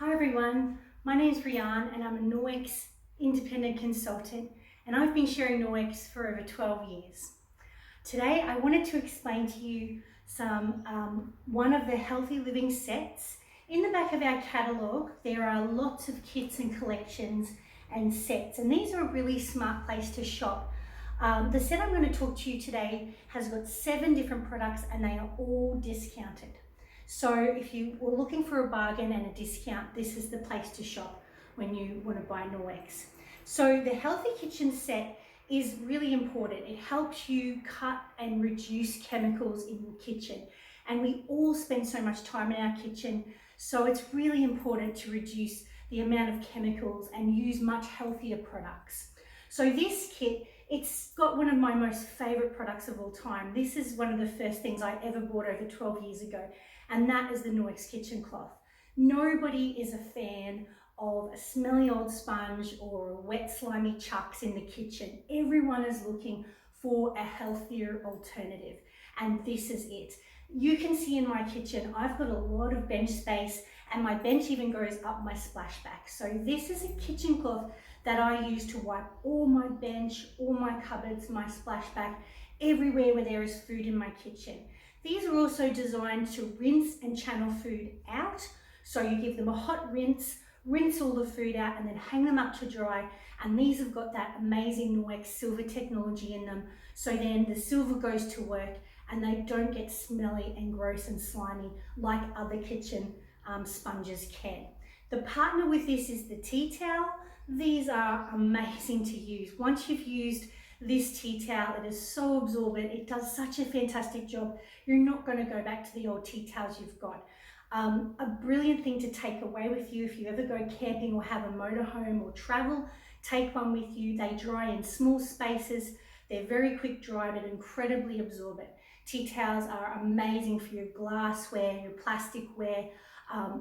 Hi everyone, my name is Rhian and I'm a Norwex independent consultant and I've been sharing Norwex for over 12 years. Today I wanted to explain to you one of the healthy living sets. In the back of our catalogue there are lots of kits and collections and sets, and these are a really smart place to shop. The set I'm going to talk to you today has got 7 different products and they are all discounted. So if you were looking for a bargain and a discount, this is the place to shop when you want to buy Norwex. So the Healthy Kitchen set is really important. It helps you cut and reduce chemicals in your kitchen. And we all spend so much time in our kitchen, so it's really important to reduce the amount of chemicals and use much healthier products. So this kit, it's got one of my most favorite products of all time. This is one of the first things I ever bought over 12 years ago, and that is the Norwex kitchen cloth. Nobody is a fan of a smelly old sponge or a wet slimy chucks in the kitchen. Everyone is looking for a healthier alternative, and this is it. You can see in my kitchen I've got a lot of bench space, and my bench even goes up my splashback. So this is a kitchen cloth that I use to wipe all my bench, all my cupboards, my splashback, everywhere where there is food in my kitchen. These are also designed to rinse and channel food out. So you give them a hot rinse all the food out and then hang them up to dry. And these have got that amazing Norwex silver technology in them. So then the silver goes to work and they don't get smelly and gross and slimy like other kitchen sponges can. The partner with this is the tea towel. These are amazing to use. Once you've used this tea towel, it is so absorbent. It does such a fantastic job. You're not going to go back to the old tea towels you've got. A brilliant thing to take away with you if you ever go camping or have a motorhome or travel. Take one with you. They dry in small spaces. They're very quick dry but incredibly absorbent. Tea towels are amazing for your glassware, your plasticware,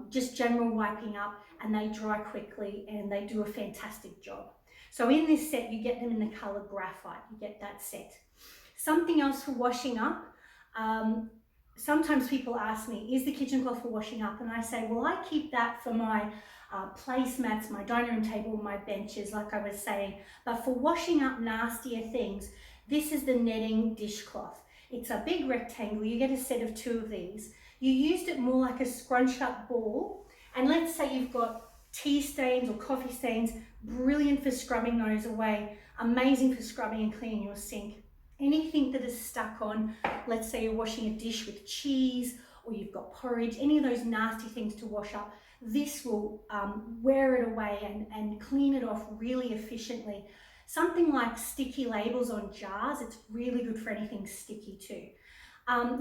just general wiping up, and they dry quickly and they do a fantastic job. So in this set, you get them in the color graphite. You get that set. Something else for washing up. Sometimes people ask me, is the kitchen cloth for washing up? And I say, well, I keep that for my placemats, my dining room table, my benches, like I was saying. But for washing up nastier things, this is the netting dishcloth. It's a big rectangle. You get a set of 2 of these. You used it more like a scrunched up ball. And let's say you've got tea stains or coffee stains, brilliant for scrubbing those away, amazing for scrubbing and cleaning your sink. Anything that is stuck on, let's say you're washing a dish with cheese or you've got porridge, any of those nasty things to wash up, this will wear it away and clean it off really efficiently. Something like sticky labels on jars, it's really good for anything sticky too.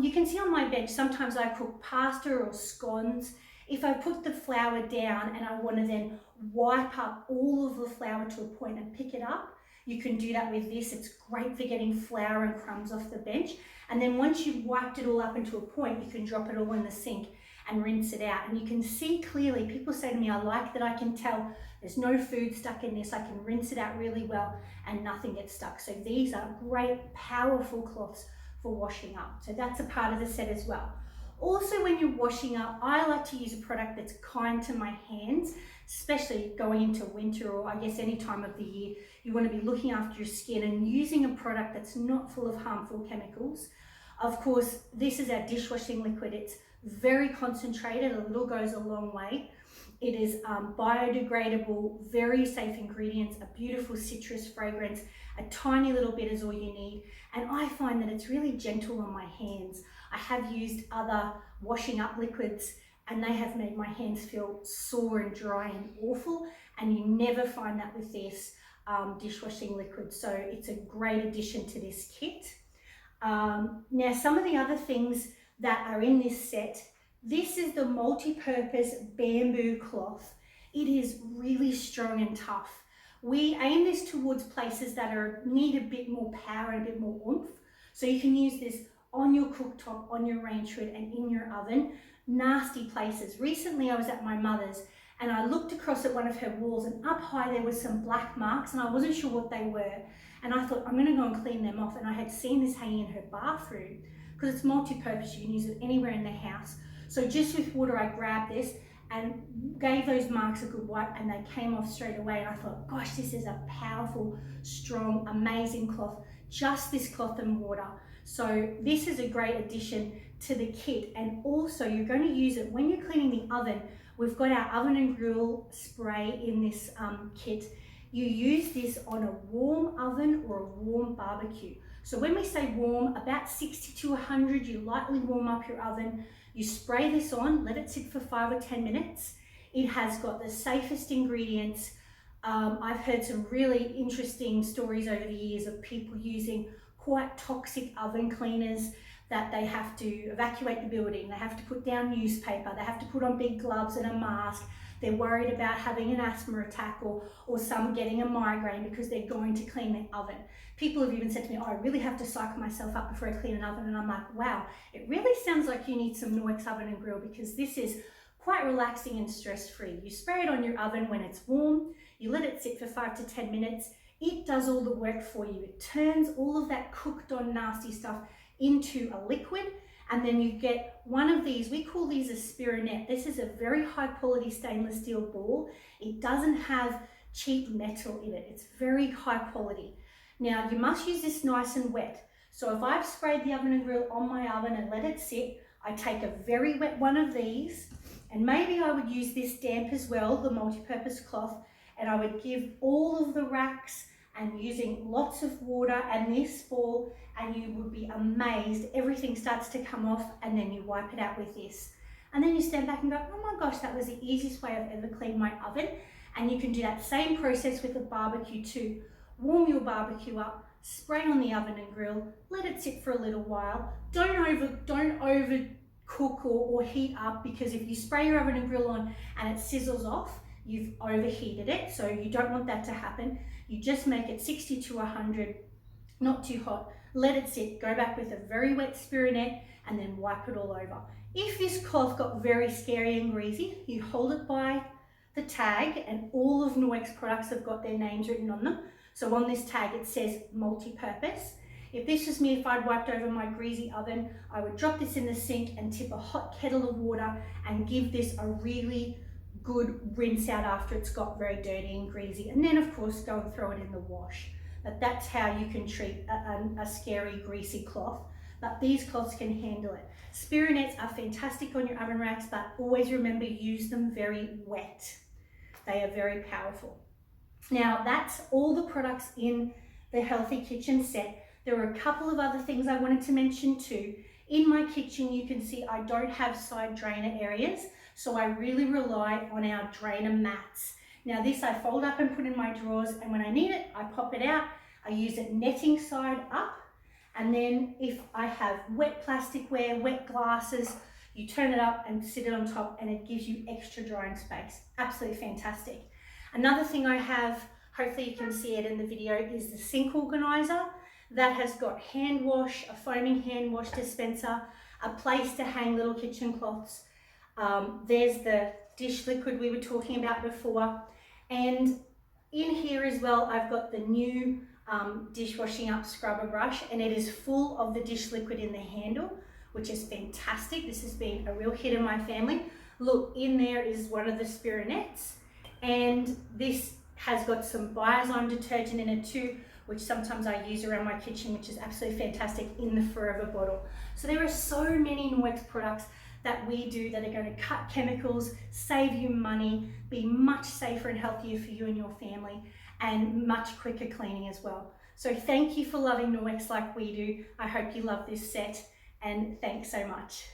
You can see on my bench, sometimes I cook pasta or scones. If I put the flour down and I want to then wipe up all of the flour to a point and pick it up, you can do that with this. It's great for getting flour and crumbs off the bench. And then once you've wiped it all up into a point, you can drop it all in the sink and rinse it out. And you can see clearly, people say to me, I like that I can tell there's no food stuck in this. I can rinse it out really well and nothing gets stuck. So these are great, powerful cloths for washing up. So that's a part of the set as well. Also, when you're washing up, I like to use a product that's kind to my hands, especially going into winter or I guess any time of the year. You want to be looking after your skin and using a product that's not full of harmful chemicals. Of course, this is our dishwashing liquid. It's very concentrated, a little goes a long way. It is biodegradable, very safe ingredients, a beautiful citrus fragrance, a tiny little bit is all you need. And I find that it's really gentle on my hands. I have used other washing up liquids and they have made my hands feel sore and dry and awful, and you never find that with this dishwashing liquid. So it's a great addition to this kit. Now, some of the other things that are in this set, this is the multi-purpose bamboo cloth. It is really strong and tough. We aim this towards places that need a bit more power and a bit more oomph. So you can use this on your cooktop, on your range hood and in your oven, nasty places. Recently I was at my mother's and I looked across at one of her walls and up high there was some black marks and I wasn't sure what they were. And I thought, I'm gonna go and clean them off. And I had seen this hanging in her bathroom because it's multi-purpose. You can use it anywhere in the house. So just with water, I grabbed this and gave those marks a good wipe, and they came off straight away. And I thought, gosh, this is a powerful, strong, amazing cloth. Just this cloth and water. So this is a great addition to the kit. And also you're going to use it when you're cleaning the oven. We've got our oven and grill spray in this kit. You use this on a warm oven or a warm barbecue. So when we say warm, about 60 to 100, you lightly warm up your oven. You spray this on, let it sit for 5 or 10 minutes. It has got the safest ingredients. I've heard some really interesting stories over the years of people using quite toxic oven cleaners that they have to evacuate the building, they have to put down newspaper, they have to put on big gloves and a mask. They're worried about having an asthma attack or some getting a migraine because they're going to clean their oven. People have even said to me, oh, I really have to psych myself up before I clean an oven. And I'm like, wow, it really sounds like you need some Norwex oven and grill, because this is quite relaxing and stress-free. You spray it on your oven when it's warm, you let it sit for 5 to 10 minutes. It does all the work for you. It turns all of that cooked on nasty stuff into a liquid, and then you get one of these, we call these a spironette. This is a very high quality stainless steel ball. It doesn't have cheap metal in it. It's very high quality. Now you must use this nice and wet. So if I've sprayed the oven and grill on my oven and let it sit, I take a very wet one of these, and maybe I would use this damp as well, the multi-purpose cloth, and I would give all of the racks and using lots of water and this ball, and you would be amazed. Everything starts to come off, and then you wipe it out with this. And then you stand back and go, oh my gosh, that was the easiest way I've ever cleaned my oven. And you can do that same process with a barbecue too. Warm your barbecue up, spray on the oven and grill, let it sit for a little while. Don't overcook or heat up, because if you spray your oven and grill on and it sizzles off, you've overheated it. So you don't want that to happen. You just make it 60 to 100, not too hot. Let it sit, go back with a very wet spironette, and then wipe it all over. If this cloth got very scary and greasy, you hold it by the tag, and all of Norwex products have got their names written on them. So on this tag it says multi-purpose. If this was me, if I'd wiped over my greasy oven, I would drop this in the sink and tip a hot kettle of water and give this a really good rinse out after it's got very dirty and greasy, and then of course go and throw it in the wash. But that's how you can treat a scary greasy cloth, but these cloths can handle it. Spironettes are fantastic on your oven racks, but always remember, use them very wet. They are very powerful. Now that's all the products in the Healthy Kitchen set. There are a couple of other things I wanted to mention too. In my kitchen, you can see I don't have side drainer areas, so I really rely on our drainer mats. Now this I fold up and put in my drawers, and when I need it, I pop it out. I use it netting side up, and then if I have wet plasticware, wet glasses, you turn it up and sit it on top, and it gives you extra drying space. Absolutely fantastic. Another thing I have, hopefully you can see it in the video, is the sink organizer. That has got hand wash, a foaming hand wash dispenser, a place to hang little kitchen cloths. There's the dish liquid we were talking about before. And in here as well, I've got the new dishwashing up scrubber brush, and it is full of the dish liquid in the handle, which is fantastic. This has been a real hit in my family. Look, in there is one of the spironettes, and this has got some Biozyme detergent in it too, which sometimes I use around my kitchen, which is absolutely fantastic, in the Forever bottle. So there are so many Norwex products that we do that are going to cut chemicals, save you money, be much safer and healthier for you and your family, and much quicker cleaning as well. So thank you for loving Norwex like we do. I hope you love this set, and thanks so much.